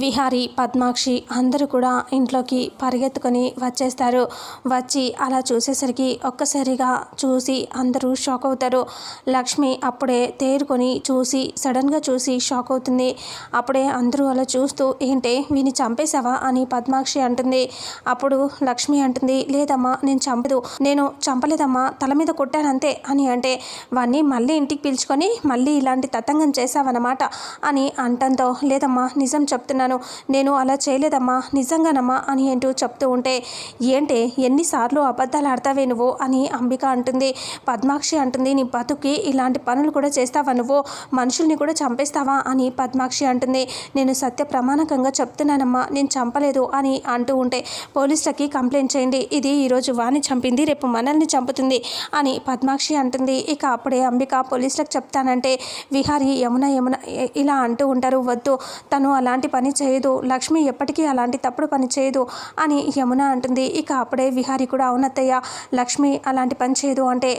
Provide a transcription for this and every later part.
విహారి, పద్మాక్షి అందరూ కూడా ఇంట్లోకి పరిగెత్తుకొని వచ్చేస్తారు. వచ్చి అలా చూసేసరికి ఒక్కసారిగా చూసి అందరూ షాక్ అవుతారు. లక్ష్మి అప్పుడే తేరుకొని చూసి సడన్గా చూసి షాక్ అవుతుంది. అప్పుడే అందరూ అలా చూస్తూ ఏంటే వీని చంపేశావా అని పద్మాక్షి అంటుంది. అప్పుడు లక్ష్మి అంటుంది, లేదమ్మా నేను చంపలేదమ్మా, తల మీద కొట్టానంతే అని అంటే, వాణ్ణి మళ్ళీ ఇంటికి పిలుచుకొని మళ్ళీ ఇలాంటి తతంగం చేశావన్నమాట అని అంటంతో, లేదమ్మా నిజం చెప్తున్నాను, నేను అలా చేయలేదమ్మా, నిజంగానమ్మా అని అంటూ చెప్తూ ఉంటే, ఏంటే ఎన్నిసార్లు అబద్ధాలు ఆడతావే నువ్వు అని అంబిక అంటుంది. పద్మాక్షి అంటుంది, నీ బతుకి ఇలాంటి పనులు కూడా చేస్తావా నువ్వు, మనుషుల్ని కూడా చంపేస్తావా అని పద్మాక్షి అంటుంది. నేను సత్య ప్రమాణకంగా చెప్తున్నానమ్మా, నేను చంపలేదు అని అంటూ ఉంటే, పోలీసులకి కంప్లైంట్ చేయండి, ఇది ఈరోజు వాణ్ణి చంపింది రేపు మనల్ని చంపుతుంది అని పద్మాక్షి అంటుంది. ఇక అప్పుడే అంబిక పోలీసులకు చెప్తానంటే విహారి యమున ఇలా అంటూ ఉంటారు. వద్దు, తను అలాంటి పని చేయదు, లక్ష్మి ఎప్పటికీ అలాంటి తప్పుడు పని చేయదు అని యమున అంటుంది. ఇక అప్పుడే విహారి కూడా, అవునత్తయ్య లక్ష్మి అలాంటి పని చేయదు అంటే,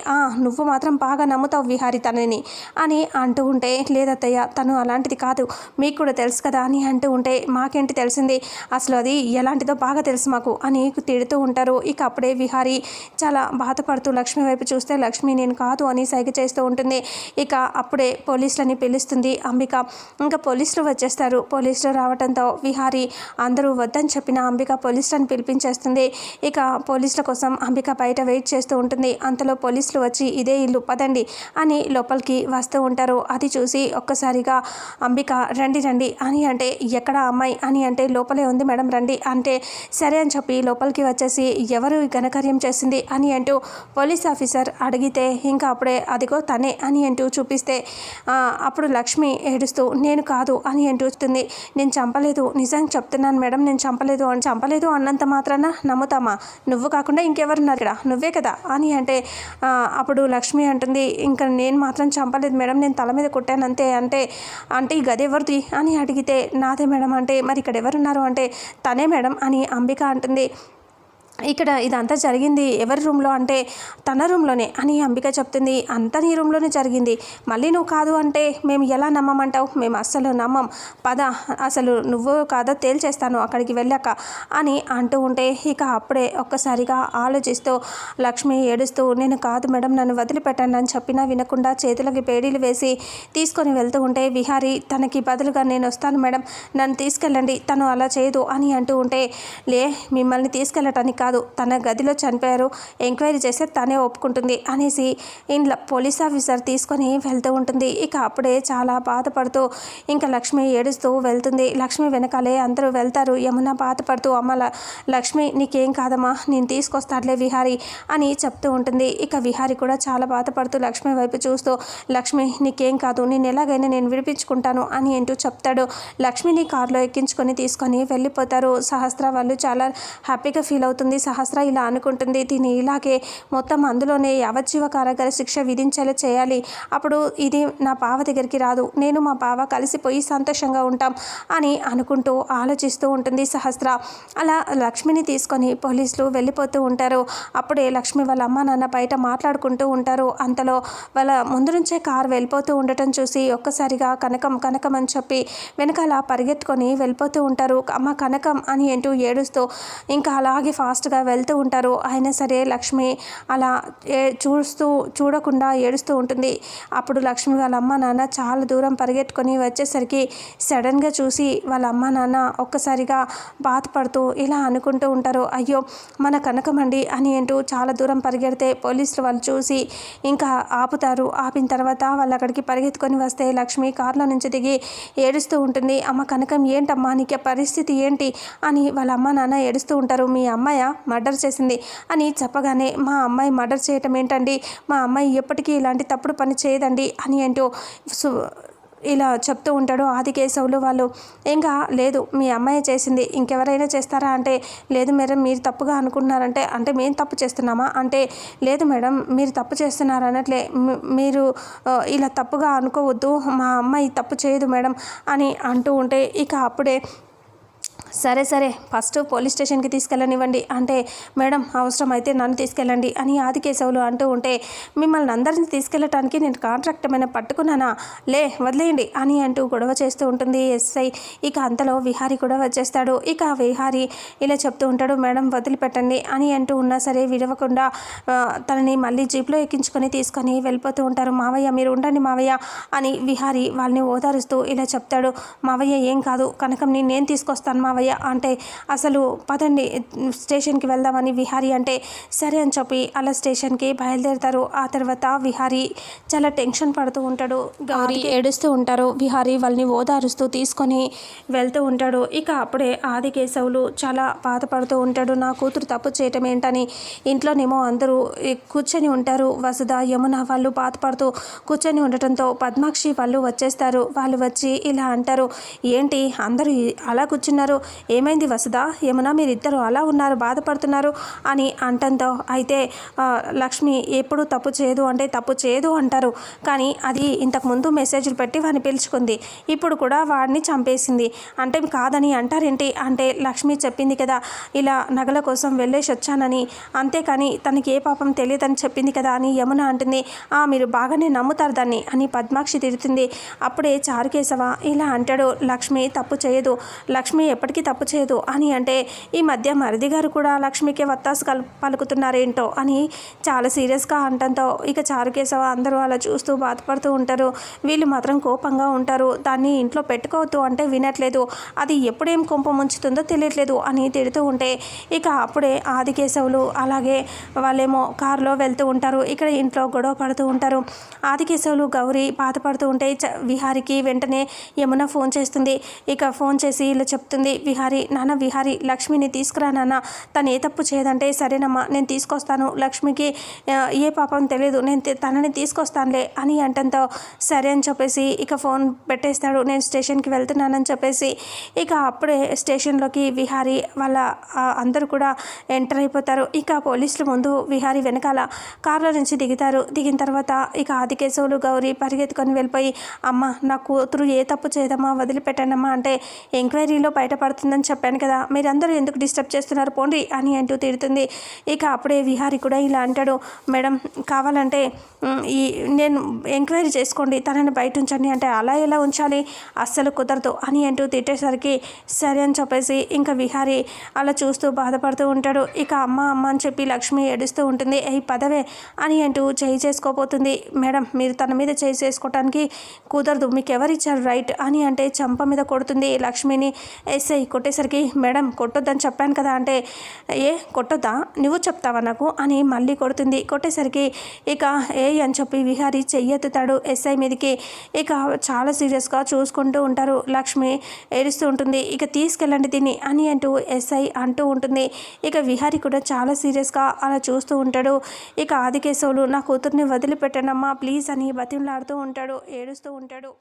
నువ్వు మాత్రం బాగా నమ్ముతావు విహారి తనని అని అంటూ ఉంటే, లేదత్తయ్య తను అలాంటిది కాదు, మీకు కూడా తెలుసు కదా అని అంటూ ఉంటే, మాకేంటి తెలిసింది, అసలు అది ఎలాంటిదో బాగా తెలుసు మాకు అని తిడుతూ ఉంటారు. ఇక అప్పుడే విహారి చాలా బాధపడుతూ లక్ష్మి వైపు చూస్తే, లక్ష్మి నేను కాదు అని సైగ చేస్తూ ఉంటుంది. ఇక అప్పుడే పోలీసులని పిలుస్తుంది అంబిక. ఇంకా పోలీసులు వచ్చేస్తారు. పోలీసులు రావడంతో విహారి అందరూ వద్దని చెప్పిన అంబిక పోలీసులను పిలిపించేస్తుంది. ఇక పోలీసుల కోసం అంబిక బయట వెయిట్ చేస్తూ ఉంటుంది. అంతలో పోలీసులు వచ్చి, ఇదే ఇల్లు పదండి అని లోపలికి వస్తూ ఉంటారు. అది చూసి ఒక్కసారిగా అంబిక, రండి రండి అని అంటే, ఎక్కడ అమ్మాయి అని అంటే, లోపలే ఉంది మేడం రండి అంటే, సరే అని చెప్పి లోపలికి వచ్చేసి, ఎవరు ఈ ఘనకార్యం చేసింది అని అంటూ పోలీస్ ఆఫీసర్ అడిగితే, ఇంకా అప్పుడే అదిగో తనే అని అంటూ చూపిస్తే, అప్పుడు లక్ష్మి ఏడుస్తూ నేను కాదు అని అంటూస్తుంది. నేను చంపలేదు, నిజంగా చెప్తున్నాను మేడం, నేను చంపలేదు అన్నంత మాత్రాన నమ్ముతామా, నువ్వు కాకుండా ఇంకెవరున్నారు ఇక్కడ, నువ్వే కదా అని అంటే, అప్పుడు లక్ష్మి అంటుంది, ఇంకా నేను మాత్రం చంపలేదు మేడం, నేను తల మీద కొట్టాను అంతే అంటే ఈ గది ఎవరిది అని అడిగితే, నాదే మేడం అంటే, మరి ఇక్కడ ఎవరున్నారు అంటే, తనే మేడం అని అంబిక అంటుంది. ఇక్కడ ఇదంతా జరిగింది ఎవరి రూమ్లో అంటే, తన రూమ్లోనే అని అంబిక చెప్తుంది. అంతా నీ రూమ్లోనే జరిగింది, మళ్ళీ నువ్వు కాదు అంటే మేము ఎలా నమ్మమంటావు, మేము అస్సలు నమ్మం, పద అసలు నువ్వు కాదో తేల్చేస్తాను అక్కడికి వెళ్ళాక అని అంటూ ఉంటే, ఇక అప్పుడే ఒక్కసారిగా ఆలోచిస్తూ లక్ష్మి ఏడుస్తూ, నేను కాదు మేడం, నన్ను వదిలిపెట్టండి అని చెప్పినా వినకుండా చేతులకి పేడీలు వేసి తీసుకొని వెళ్తూ ఉంటే, విహారి తనకి బదులుగా నేను వస్తాను మేడం, నన్ను తీసుకెళ్ళండి, తను అలా చేయదు అని అంటూ ఉంటే, మిమ్మల్ని తీసుకెళ్ళటానికి కాదు, తన గదిలో చనిపోయారు, ఎంక్వైరీ చేస్తే తనే ఒప్పుకుంటుంది అనేసి ఇంట్లో పోలీస్ ఆఫీసర్ తీసుకొని వెళ్తూ ఉంటుంది. ఇక అప్పుడే చాలా బాధపడుతూ ఇంకా లక్ష్మి ఏడుస్తూ వెళ్తుంది. లక్ష్మి వెనకాలే అందరూ వెళ్తారు. యమున బాధపడుతూ, అమ్మ లక్ష్మి నీకేం కాదమ్మా, నేను తీసుకొస్తాడులే విహారి అని చెప్తూ ఉంటుంది. ఇక విహారి కూడా చాలా బాధపడుతూ లక్ష్మి వైపు చూస్తూ, లక్ష్మి నీకేం కాదు, నేను ఎలాగైనా నేను విడిపించుకుంటాను అని అంటూ చెప్తాడు. లక్ష్మిని కారులో ఎక్కించుకొని తీసుకొని వెళ్ళిపోతారు. సహస్ర వాళ్ళు చాలా హ్యాపీగా ఫీల్ అవుతుంది. సహస్ర ఇలా అనుకుంటుంది, దీన్ని ఇలాగే మొత్తం అందులోనే యావజ్జీవ కారాగార శిక్ష విధించేలా చేయాలి, అప్పుడు ఇది నా బావ దగ్గరికి రాదు, నేను మా బావ కలిసిపోయి సంతోషంగా ఉంటాం అని అనుకుంటూ ఆలోచిస్తూ ఉంటుంది సహస్ర. అలా లక్ష్మిని తీసుకొని పోలీసులు వెళ్ళిపోతూ ఉంటారు. అప్పుడే లక్ష్మి వాళ్ళ అమ్మ నాన్న బయట మాట్లాడుకుంటూ ఉంటారు. అంతలో వాళ్ళ ముందు నుంచే కారు వెళ్ళిపోతూ ఉండటం చూసి ఒక్కసారిగా కనకం అని చెప్పి వెనకాల పరిగెత్తుకొని వెళ్ళిపోతూ ఉంటారు. అమ్మ కనకం అని అంటూ ఏడుస్తూ ఇంకా అలాగే ఫాస్ట్గా వెళ్తూ ఉంటారు. అయినా సరే లక్ష్మి అలా చూడకుండా ఏడుస్తూ ఉంటుంది. అప్పుడు లక్ష్మి వాళ్ళ అమ్మ నాన్న చాలా దూరం పరిగెట్టుకొని వచ్చేసరికి సడన్గా చూసి వాళ్ళ అమ్మ నాన్న ఒక్కసారిగా బాధపడుతూ ఇలా అనుకుంటూ ఉంటారు, అయ్యో మన కనకమండి అని అంటూ చాలా దూరం పరిగెడితే పోలీసులు వాళ్ళు చూసి ఇంకా ఆపుతారు. ఆపిన తర్వాత వాళ్ళు అక్కడికి పరిగెత్తుకొని వస్తే లక్ష్మి కారులో నుంచి దిగి ఏడుస్తూ ఉంటుంది. అమ్మ కనకం ఏంటమ్మా నీకు పరిస్థితి ఏంటి అని వాళ్ళ అమ్మ నాన్న ఏడుస్తూ ఉంటారు. మీ అమ్మాయి మర్డర్ చేసింది అని చెప్పగానే, మా అమ్మాయి మర్డర్ చేయటం ఏంటండి, మా అమ్మాయి ఎప్పటికీ ఇలాంటి తప్పుడు పని చేయదండి అని అంటూ ఇలా చెప్తూ ఉంటాడు. ఆదికేశవులు వాళ్ళు, ఇంకా లేదు మీ అమ్మాయి చేసింది, ఇంకెవరైనా చేస్తారా అంటే, లేదు మేడం మీరు తప్పుగా అనుకుంటున్నారంటే, అంటే మేము తప్పు చేస్తున్నామా అంటే, లేదు మేడం మీరు తప్పు చేస్తున్నారు అన్నట్లే, మీరు ఇలా తప్పుగా అనుకోవద్దు, మా అమ్మాయి తప్పు చేయదు మేడం అని అంటూ ఉంటే, ఇక అప్పుడే సరే సరే ఫస్ట్ పోలీస్ స్టేషన్కి తీసుకెళ్ళనివ్వండి అంటే, మేడం అవసరమైతే నన్ను తీసుకెళ్ళండి అని ఆదికేశవులు అంటూ ఉంటే, మిమ్మల్ని అందరిని తీసుకెళ్ళటానికి నేను కాంట్రాక్ట్ ఏమైనా పట్టుకున్నానా, లే వదిలేయండి అని అంటూ గొడవ చేస్తూ ఉంటుంది ఎస్ఐ. ఇక అంతలో విహారీ కూడా వచ్చేస్తాడు. ఇక విహారీ ఇలా చెప్తూ ఉంటాడు, మేడం వదిలిపెట్టండి అని అంటూ ఉన్నా సరే విడవకుండా తనని మళ్ళీ జీప్లో ఎక్కించుకొని తీసుకొని వెళ్ళిపోతూ ఉంటారు. మావయ్య మీరు ఉండండి మావయ్య అని విహారీ వాళ్ళని ఓదారుస్తూ ఇలా చెప్తాడు. మావయ్య ఏం కాదు, కనకంని నేను తీసుకొస్తాను మావయ్య అంటే, అసలు పదండి స్టేషన్కి వెళ్దామని విహారీ అంటే, సరే అని చెప్పి అలా స్టేషన్కి బయలుదేరుతారు. ఆ తర్వాత విహారీ చాలా టెన్షన్ పడుతూ ఉంటాడు. గౌరీ ఏడుస్తూ ఉంటారు. విహారీ వాళ్ళని ఓదారుస్తూ తీసుకొని వెళ్తూ ఉంటాడు. ఇక అప్పుడే ఆదికేశవులు చాలా బాధపడుతూ ఉంటాడు. నా కూతురు తప్పు చేయటం ఏంటని ఇంట్లోనేమో అందరూ కూర్చొని ఉంటారు. వసుధ యమున వాళ్ళు బాధపడుతూ కూర్చొని ఉండటంతో పద్మాక్షి వాళ్ళు వచ్చేస్తారు. వాళ్ళు వచ్చి ఇలా అంటారు, ఏంటి అందరూ అలా కూర్చున్నారు, ఏమైంది వసుధ యమున మీరిద్దరు అలా ఉన్నారు బాధపడుతున్నారు అని అంటంతో, అయితే లక్ష్మి ఎప్పుడు తప్పు చేయదు అంటే తప్పు చేయదు అంటారు, కానీ అది ఇంతకుముందు మెసేజ్లు పెట్టి వాడిని పిలుచుకుంది, ఇప్పుడు కూడా వాడిని చంపేసింది అంటే కాదని అంటారేంటి అంటే, లక్ష్మి చెప్పింది కదా ఇలా నగల కోసం వెళ్ళేసి వచ్చానని, అంతేకాని తనకి ఏ పాపం తెలియదని చెప్పింది కదా అని యమున అంటుంది. మీరు బాగానే నమ్ముతారు దాన్ని అని పద్మాక్షి తిడుతుంది. అప్పుడే చారుకేశవ ఇలా అంటాడు, లక్ష్మి తప్పు చేయదు, లక్ష్మి ఎప్పటికీ తప్పు చేయదు అని అంటే, ఈ మధ్య మరిది గారు కూడా లక్ష్మికి వత్తాసు పలుకుతున్నారేంటో అని చాలా సీరియస్గా అంటంతో ఇక చారుకేశవ అందరూ అలా చూస్తూ బాధపడుతూ ఉంటారు. వీళ్ళు మాత్రం కోపంగా ఉంటారు. దాన్ని ఇంట్లో పెట్టుకోవద్దు అంటే వినట్లేదు, అది ఎప్పుడేం కొంప ముంచుతుందో తెలియట్లేదు అని తిడుతూ ఉంటే, ఇక అప్పుడే ఆదికేశవులు అలాగే వాళ్ళేమో కారులో వెళ్తూ ఉంటారు. ఇక్కడ ఇంట్లో గొడవ పడుతూ ఉంటారు. ఆదికేశవులు గౌరీ బాధపడుతూ ఉంటే విహారికి వెంటనే యమున ఫోన్ చేస్తుంది. ఇక ఫోన్ చేసి ఇలా చెప్తుంది, విహారీ నాన్న విహారీ లక్ష్మిని తీసుకురా నాన్న, తను ఏ తప్పు చేయదంటే, సరేనమ్మా నేను తీసుకొస్తాను, లక్ష్మికి ఏ పాపం తెలియదు, నేను తనని తీసుకొస్తానులే అని అంటంతో సరే అని చెప్పేసి ఇక ఫోన్ పెట్టేస్తాడు. నేను స్టేషన్కి వెళ్తున్నానని చెప్పేసి ఇక అప్పుడే స్టేషన్లోకి విహారీ వాళ్ళ అందరూ కూడా ఎంటర్ అయిపోతారు. ఇక పోలీసుల ముందు విహారీ వెనకాల కారులో నుంచి దిగుతారు. దిగిన తర్వాత ఇక ఆదికేశవులు గౌరీ పరిగెత్తుకొని వెళ్ళిపోయి, అమ్మ నా కూతురు ఏ తప్పు చేయదమ్మా వదిలిపెట్టండమ్మా అంటే, ఎంక్వైరీలో బయటపడుతుందని చెప్పాను కదా, మీరందరూ ఎందుకు డిస్టర్బ్ చేస్తున్నారు పోండి అని అంటూ తిడుతుంది. ఇక అప్పుడే విహారీ కూడా ఇలా అంటాడు, మేడం కావాలంటే నేను ఎంక్వైరీ చేసుకోండి, తనని బయట ఉంచండి అంటే, అలా ఎలా ఉంచాలి, అస్సలు కుదరదు అని అంటూ తిట్టేసరికి సరే అని చెప్పేసి ఇంకా విహారీ అలా చూస్తూ బాధపడుతూ ఉంటాడు. ఇక అమ్మ అమ్మ అని చెప్పి లక్ష్మి ఏడుస్తూ ఉంటుంది. పదవే అని అంటూ చేయి చేసుకోబోతుంది. మేడం మీరు తన మీద చేయి చేసుకోవటానికి కుదరదు, మీకు ఎవరిచ్చారు రైట్ అని అంటే చంప మీద కొడుతుంది లక్ష్మిని. ఎస్ఐ కొట్టేసరికి, మేడం కొట్టొద్దని చెప్పాను కదా అంటే, కొట్టొద్దా నువ్వు చెప్తావా నాకు అని మళ్ళీ కొడుతుంది. కొట్టేసరికి ఇక అని చెప్పి విహారీ చెయ్యెత్తుతాడు ఎస్ఐ మీదకి. ఇక చాలా సీరియస్గా చూసుకుంటూ ఉంటారు. లక్ష్మి ఏడుస్తూ ఉంటుంది. ఇక తీసుకెళ్ళండి దీన్ని అని అంటూ ఎస్ఐ అంటూ ఉంటుంది. ఇక విహారీ కూడా చాలా సీరియస్గా అలా చూస్తూ ఉంటాడు. ఇక ఆదికేశవులు నా కూతుర్ని వదిలిపెట్టనమ్మా ప్లీజ్ అని బతిమలాడుతూ ఉంటాడు, ఏడుస్తూ ఉంటాడు.